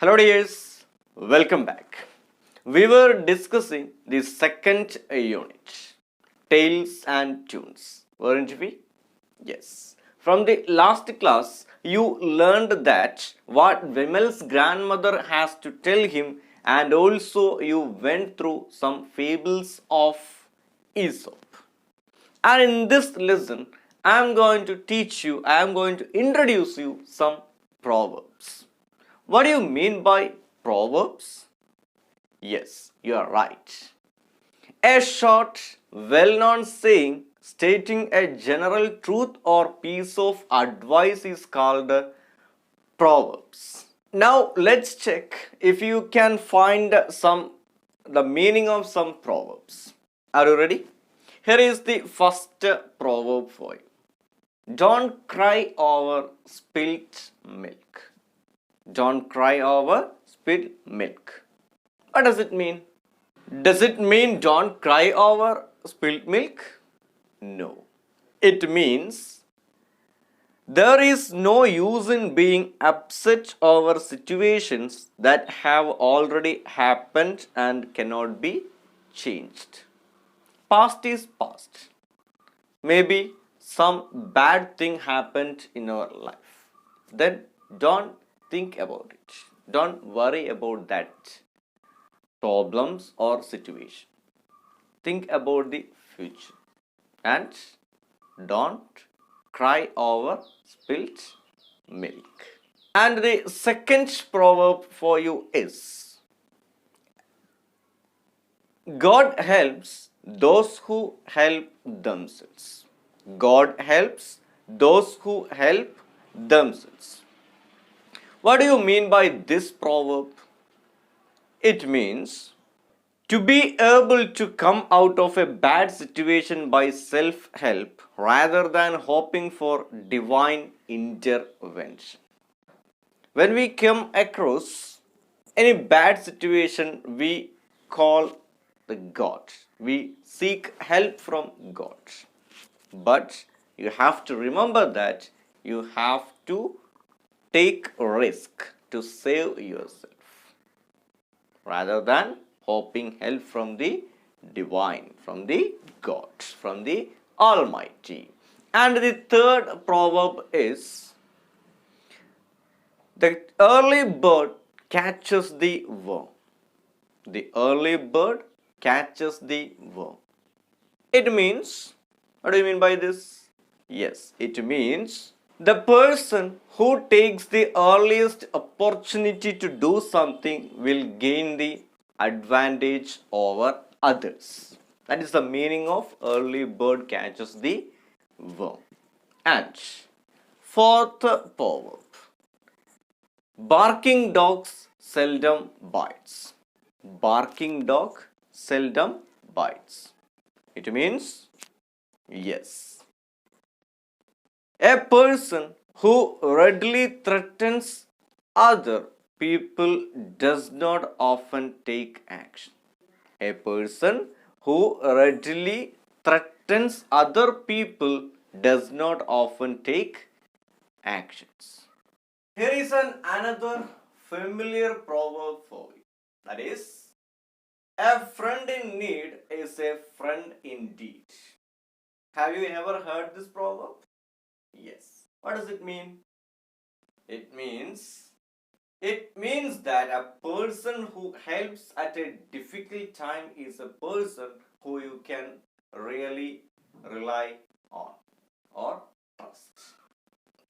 Hello dears, welcome back. We were discussing the second unit, Tales and Tunes, weren't we? Yes. From the last class, you learned that what Vimal's grandmother has to tell him, and also you went through some fables of Aesop. And in this lesson, I am going to introduce you some proverbs. What do you mean by proverbs? Yes, you are right. A short, well known saying stating a general truth or piece of advice is called proverbs. Now let's check if you can find the meaning of some proverbs. Are you ready? Here is the first proverb for you. Don't cry over spilt milk. Don't cry over spilled milk. What does it mean? Does it mean don't cry over spilled milk? No. It means there is no use in being upset over situations that have already happened and cannot be changed. Past is past. Maybe some bad thing happened in our life. Then don't think about it. Don't worry about that problems or situation. Think about the future and don't cry over spilt milk. And the second proverb for you is God helps those who help themselves. God helps those who help themselves. What do you mean by this proverb? It means to be able to come out of a bad situation by self help rather than hoping for divine intervention. When we come across any bad situation, we call the God. We seek help from God. But you have to remember that you have to take risk to save yourself rather than hoping help from the divine, from the God, from the Almighty. And the third proverb is the early bird catches the worm. The early bird catches the worm. It means, what do you mean by this? Yes, it means the person who takes the earliest opportunity to do something will gain the advantage over others. That is the meaning of early bird catches the worm. And fourth proverb, barking dogs seldom bites. Barking dog seldom bites. It means, yes, a person who readily threatens other people does not often take action. A person who readily threatens other people does not often take actions. Here is another familiar proverb for you. That is, a friend in need is a friend indeed. Have you ever heard this proverb? Yes. What does it mean? It means that a person who helps at a difficult time is a person who you can really rely on or trust.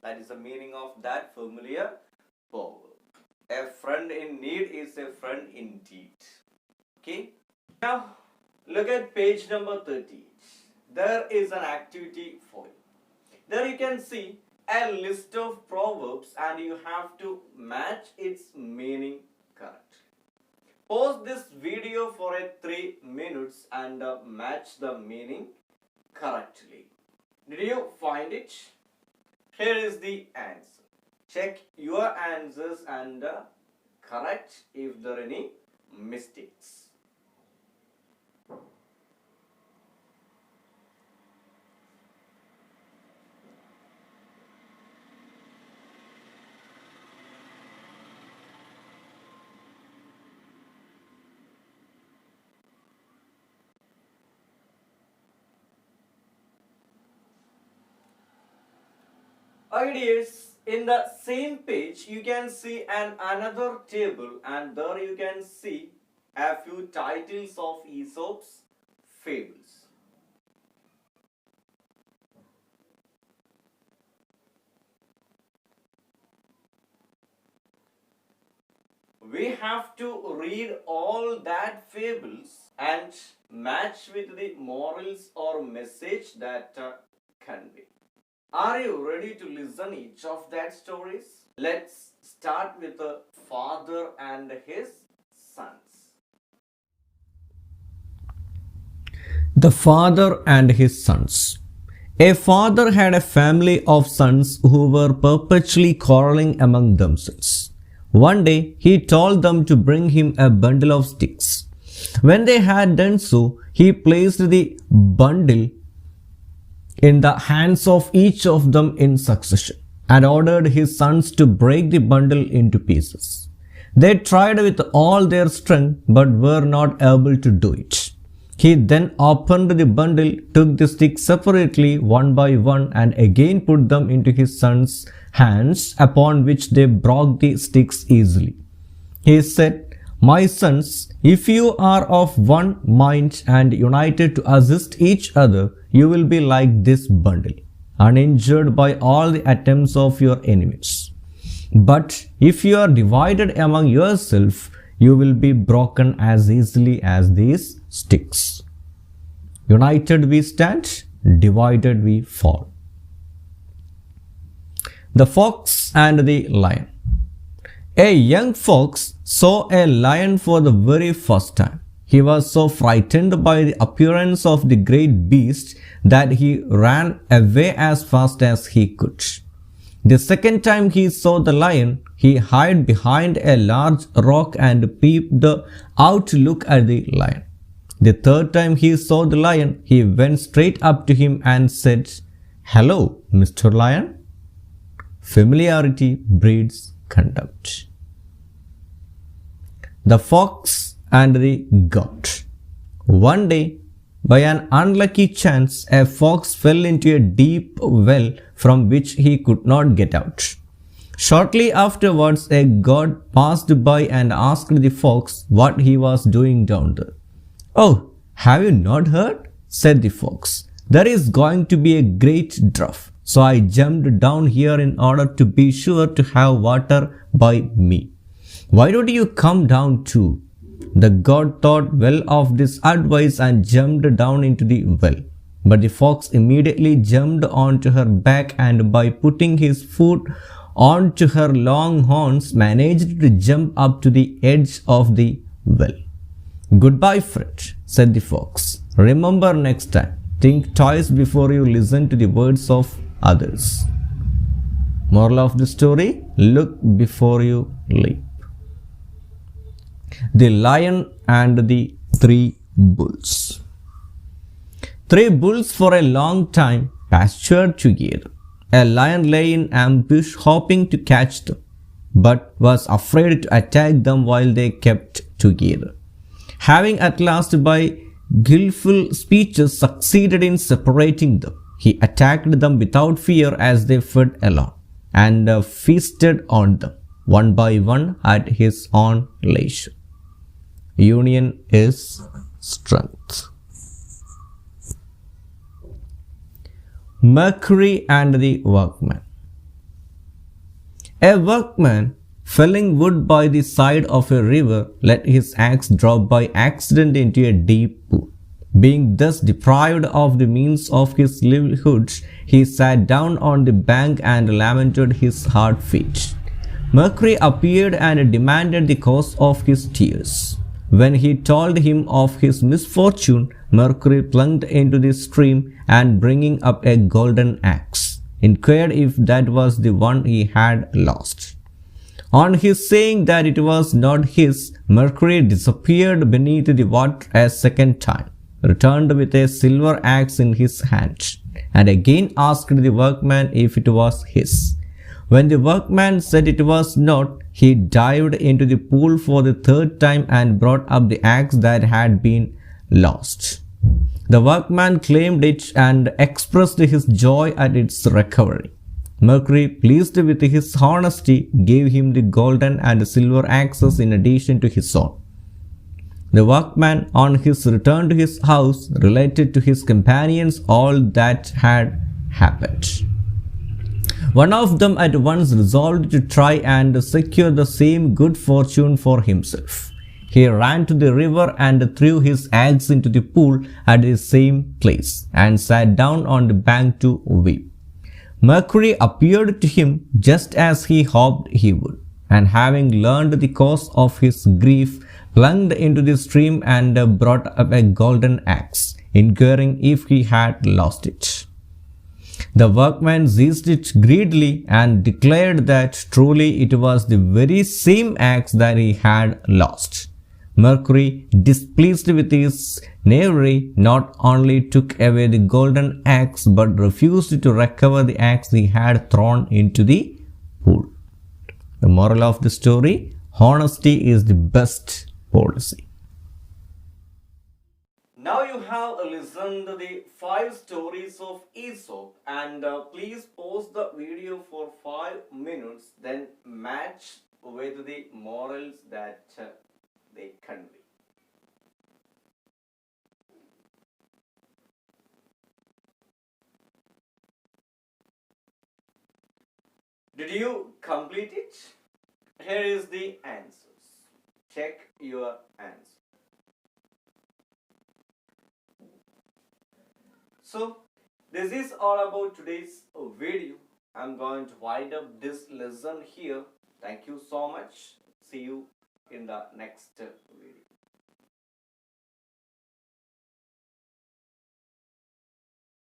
That is the meaning of that familiar proverb. A friend in need is a friend indeed. Okay. Now look at page number 30. There is an activity for you. There you can see a list of proverbs and you have to match its meaning correctly. Pause this video for 3 minutes and match the meaning correctly. Did you find it? Here is the answer. Check your answers and correct if there are any mistakes. Ideas in the same page you can see another table, and there you can see a few titles of Aesop's fables. We have to read all that fables and match with the morals or message that convey. Are you ready to listen each of that stories? Let's start with the father and his sons. The father and his sons. A father had a family of sons who were perpetually quarreling among themselves. One day he told them to bring him a bundle of sticks. When they had done so, he placed the bundle in the hands of each of them in succession and ordered his sons to break the bundle into pieces. They tried with all their strength but were not able to do it. He then opened the bundle, took the sticks separately one by one, and again put them into his sons' hands, upon which they broke the sticks easily. He said, "My sons, if you are of one mind and united to assist each other, you will be like this bundle, uninjured by all the attempts of your enemies. But if you are divided among yourselves, you will be broken as easily as these sticks. United we stand, divided we fall." The Fox and the Lion. A young fox saw a lion for the very first time. He was so frightened by the appearance of the great beast that he ran away as fast as he could. The second time he saw the lion, he hid behind a large rock and peeped out to look at the lion. The third time he saw the lion, he went straight up to him and said, "Hello, Mr. Lion." Familiarity breeds contempt. The Fox and the Goat. One day, by an unlucky chance, a fox fell into a deep well from which he could not get out. Shortly afterwards, a goat passed by and asked the fox what he was doing down there. "Oh, have you not heard?" said the fox. "There is going to be a great drought, so I jumped down here in order to be sure to have water by me. Why don't you come down too?" The goat thought well of this advice and jumped down into the well. But the fox immediately jumped onto her back and by putting his foot onto her long horns managed to jump up to the edge of the well. "Goodbye, friend," said the fox. "Remember next time, think twice before you listen to the words of others." Moral of the story: look before you leap. The Lion and the Three Bulls. 3 bulls for a long time pastured together. A lion lay in ambush hoping to catch them, but was afraid to attack them while they kept together. Having at last by skillful speeches succeeded in separating them, he attacked them without fear as they fed alone, and feasted on them one by one at his own leisure. Union is strength. Mercury and the Workman. A workman felling wood by the side of a river let his axe drop by accident into a deep pool. Being thus deprived of the means of his livelihood, he sat down on the bank and lamented his hard fate. Mercury appeared and demanded the cause of his tears. When he told him of his misfortune, Mercury plunged into the stream and bringing up a golden axe, inquired if that was the one he had lost. On his saying that it was not his, Mercury disappeared beneath the water a second time, returned with a silver axe in his hand, and again asked the workman if it was his. When the workman said it was not, he dived into the pool for the third time and brought up the axe that had been lost. The workman claimed it and expressed his joy at its recovery. Mercury, pleased with his honesty, gave him the golden and silver axes in addition to his own. The workman, on his return to his house, related to his companions all that had happened. One of them at once resolved to try and secure the same good fortune for himself. He ran to the river and threw his axe into the pool at the same place, and sat down on the bank to weep. Mercury appeared to him just as he hoped he would, and having learned the cause of his grief, plunged into the stream and brought up a golden axe, inquiring if he had lost it. The workman seized it greedily and declared that truly it was the very same axe that he had lost. Mercury, displeased with his knavery, not only took away the golden axe but refused to recover the axe he had thrown into the pool. The moral of the story: honesty is the best policy. Now you have listened to the 5 stories of Aesop, and please pause the video for 5 minutes, then match with the morals that they convey. Did you complete it? Here is the answers. Check your answer. So, this is all about today's video. I'm going to wind up this lesson here. Thank you so much. See you in the next